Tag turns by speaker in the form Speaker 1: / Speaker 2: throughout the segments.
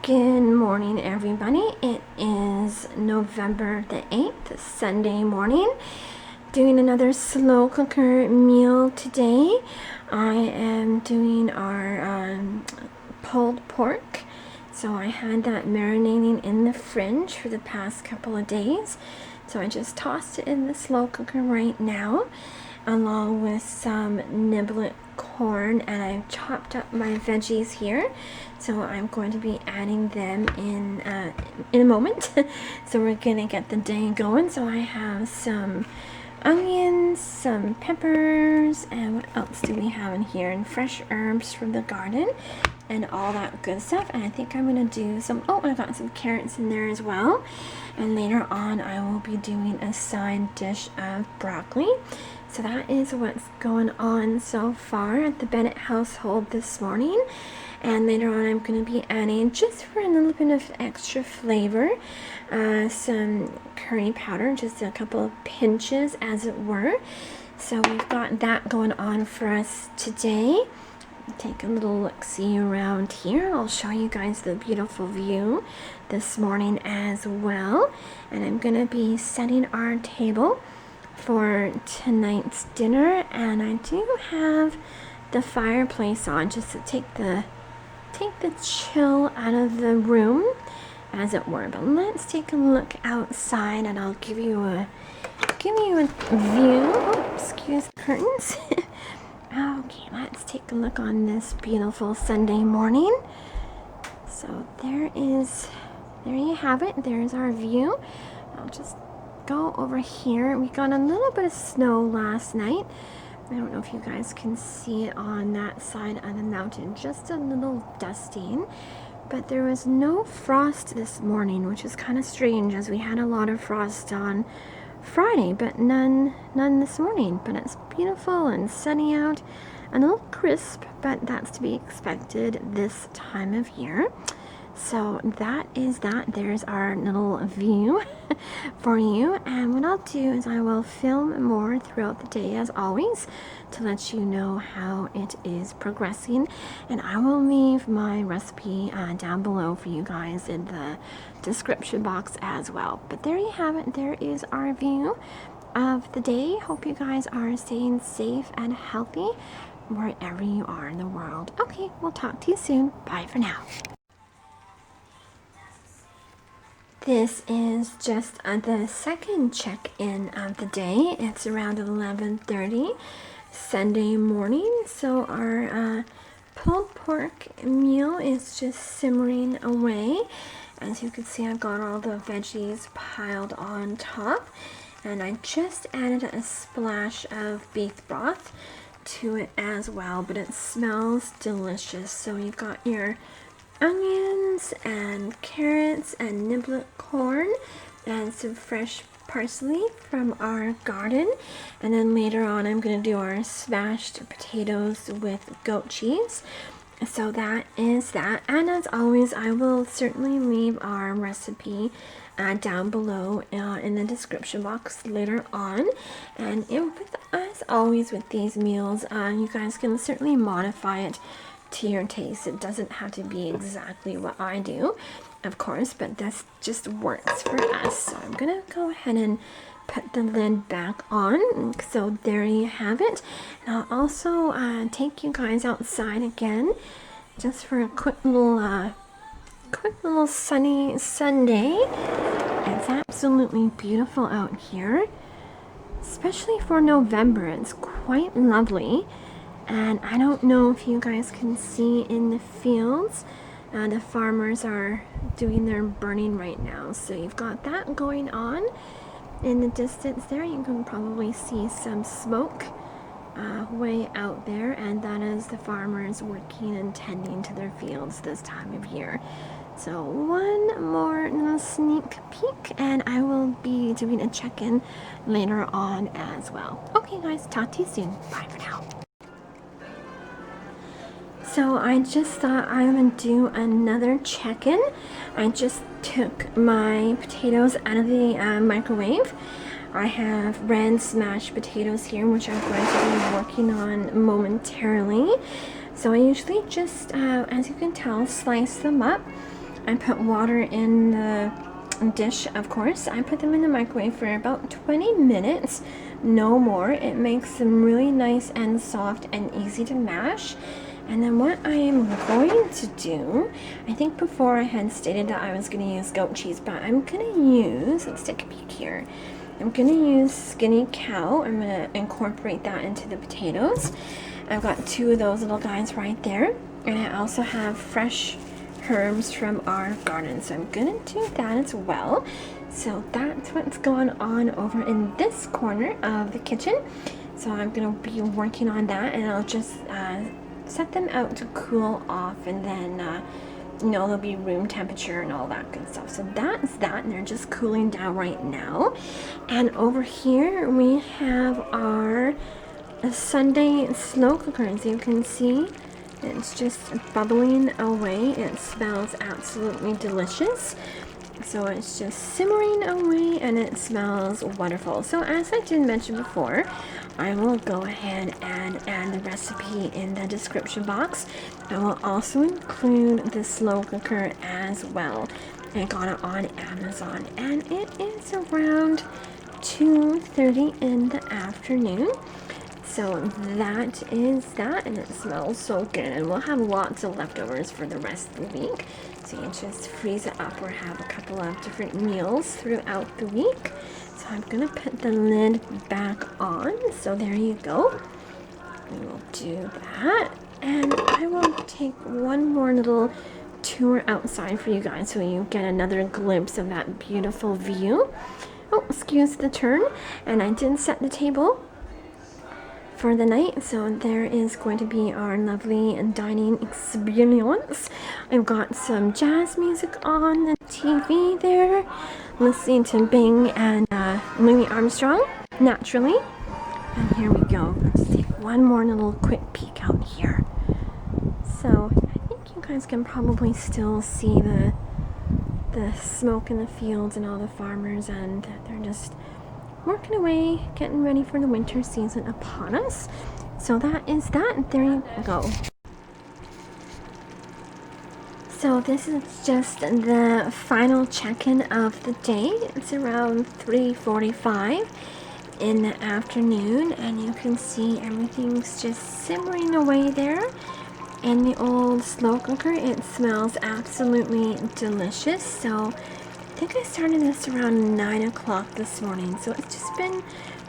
Speaker 1: Good morning, everybody. It is November the 8th, Sunday morning. Doing another slow cooker meal today. I am doing our pulled pork. So I had that marinating in the fridge for the past couple of days. So I just tossed it in the slow cooker right now, along with some niblet corn, and I've chopped up my veggies here, so I'm going to be adding them in a moment. So we're gonna get the day going. So I have some onions, some peppers, and what else do we have in here? And fresh herbs from the garden and all that good stuff. And I think I'm gonna do some, I got some carrots in there as well. And later on I will be doing a side dish of broccoli. So that is what's going on so far at the Bennett household this morning. And later on I'm going to be adding, just for a little bit of extra flavor, some curry powder, just a couple of pinches as it were. So we've got that going on for us today. Take a little look-see around here. I'll show you guys the beautiful view this morning as well. And I'm going to be setting our table for tonight's dinner, and I do have the fireplace on just to take the chill out of the room as it were. But let's take a look outside and I'll give you a view. Oh, excuse the curtains. Okay, let's take a look on this beautiful Sunday morning. So there you have it. There's our view. I'll just go over here. We got a little bit of snow last night. I don't know if you guys can see it on that side of the mountain, just a little dusting, but there was no frost this morning, which is kind of strange, as we had a lot of frost on Friday, but none this morning. But it's beautiful and sunny out and a little crisp, but that's to be expected this time of year. So that is that. There's our little view for you. And what I'll do is I will film more throughout the day, as always, to let you know how it is progressing. And I will leave my recipe down below for you guys in the description box as well. But there you have it. There is our view of the day. Hope you guys are staying safe and healthy wherever you are in the world. Okay, we'll talk to you soon. Bye for now. This is just the second check-in of the day. It's around 11:30 Sunday morning. So our pulled pork meal is just simmering away. As you can see, I've got all the veggies piled on top. And I just added a splash of beef broth to it as well. But it smells delicious. So you've got your onions and carrots and niblet corn and some fresh parsley from our garden, and then later on I'm going to do our smashed potatoes with goat cheese. So that is that, and as always I will certainly leave our recipe down below in the description box later on. And as always with these meals, you guys can certainly modify it to your taste. It doesn't have to be exactly what I do, of course, but this just works for us. So I'm gonna go ahead and put the lid back on. So there you have it. And I'll also take you guys outside again just for a quick little sunny Sunday. It's absolutely beautiful out here, especially for November. It's quite lovely. And I don't know if you guys can see in the fields, the farmers are doing their burning right now. So you've got that going on in the distance there. You can probably see some smoke way out there, and that is the farmers working and tending to their fields this time of year. So one more little sneak peek, and I will be doing a check-in later on as well. Okay guys, talk to you soon. Bye for now. So I just thought I would do another check-in. I just took my potatoes out of the microwave. I have red smashed potatoes here, which I'm going to be working on momentarily. So I usually just, as you can tell, slice them up I put water in the dish, of course. I put them in the microwave for about 20 minutes, no more. It makes them really nice and soft and easy to mash. And then what I am going to do, I think before I had stated that I was going to use goat cheese, but I'm going to use, let's take a peek here. I'm going to use Skinny Cow. I'm going to incorporate that into the potatoes. I've got 2 of those little guys right there. And I also have fresh herbs from our garden, so I'm going to do that as well. So that's what's going on over in this corner of the kitchen. So I'm going to be working on that, and I'll just set them out to cool off, and then you know, they'll be room temperature and all that good stuff. So that's that, and they're just cooling down right now. And over here we have our Sunday slow cooker. As you can see, it's just bubbling away. It smells absolutely delicious. So it's just simmering away, and it smells wonderful. So as I did mention before, I will go ahead and add the recipe in the description box. I will also include the slow cooker as well. I got it on Amazon, and it is around 2:30 in the afternoon. So that is that, and it smells so good, and we'll have lots of leftovers for the rest of the week. So you just freeze it up or have a couple of different meals throughout the week. So I'm gonna put the lid back on. So there you go. We will do that, and I will take one more little tour outside for you guys so you get another glimpse of that beautiful view. Oh, excuse the turn. And I did set the table for the night, so there is going to be our lovely dining experience. I've got some jazz music on the TV there, listening to Bing and Louis Armstrong, naturally. And here we go. Let's take one more little quick peek out here. So I think you guys can probably still see the smoke in the fields and all the farmers, and they're just working away, getting ready for the winter season upon us. So that is that. There you go. So this is just the final check-in of the day. It's around 3:45 in the afternoon, and you can see everything's just simmering away there in the old slow cooker. It smells absolutely delicious. So I think I started this around 9 o'clock this morning, so it's just been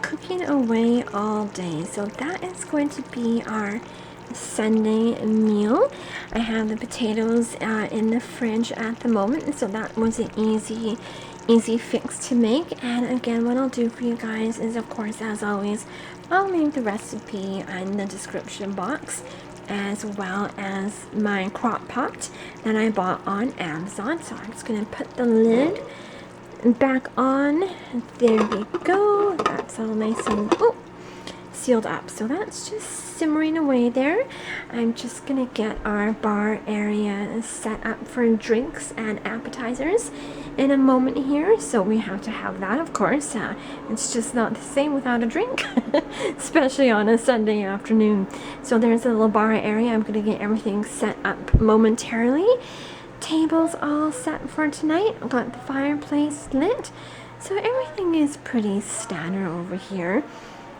Speaker 1: cooking away all day. So that is going to be our Sunday meal. I have the potatoes in the fridge at the moment, so that was an easy fix to make. And again, what I'll do for you guys is, of course, as always, I'll leave the recipe in the description box, as well as my crock pot that I bought on Amazon. So I'm just going to put the lid back on. There we go. That's all nice and sealed up. So that's just simmering away there. I'm just going to get our bar area set up for drinks and appetizers in a moment here. So we have to have that, of course. It's just not the same without a drink, especially on a Sunday afternoon. So there's a little bar area. I'm going to get everything set up momentarily. Tables all set for tonight. I've got the fireplace lit. So everything is pretty standard over here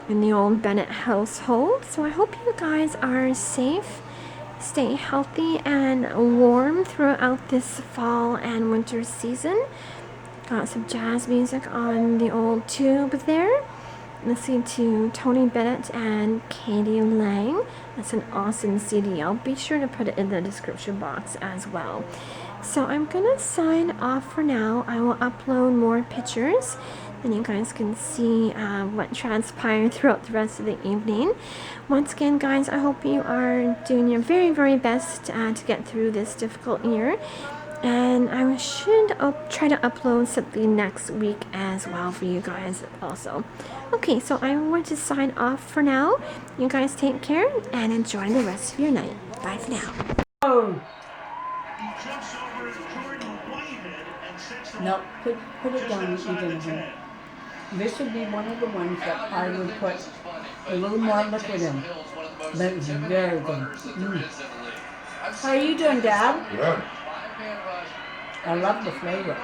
Speaker 1: in the old Bennett household. So I hope you guys are safe, stay healthy and warm throughout this fall and winter season. Got some jazz music on the old tube there. Listening to Tony Bennett and Katie Lang. That's an awesome CD. I'll be sure to put it in the description box as well. So I'm gonna sign off for now. I will upload more pictures, and you guys can see what transpired throughout the rest of the evening. Once again, guys, I hope you are doing your very, very best to get through this difficult year. And I should try to upload something next week as well for you guys also. Okay, so I'm going to sign off for now. You guys take care and enjoy the rest of your night. Bye for now.
Speaker 2: Oh. No, put it down even here. This would be one of the ones that I would put a little more liquid in. That is very good. How are you doing, Dad?
Speaker 3: Good.
Speaker 2: I love the flavor.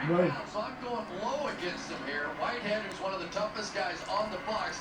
Speaker 2: Good.
Speaker 3: So I'm going low against him here. Whitehead is one of the toughest guys on the Bucks.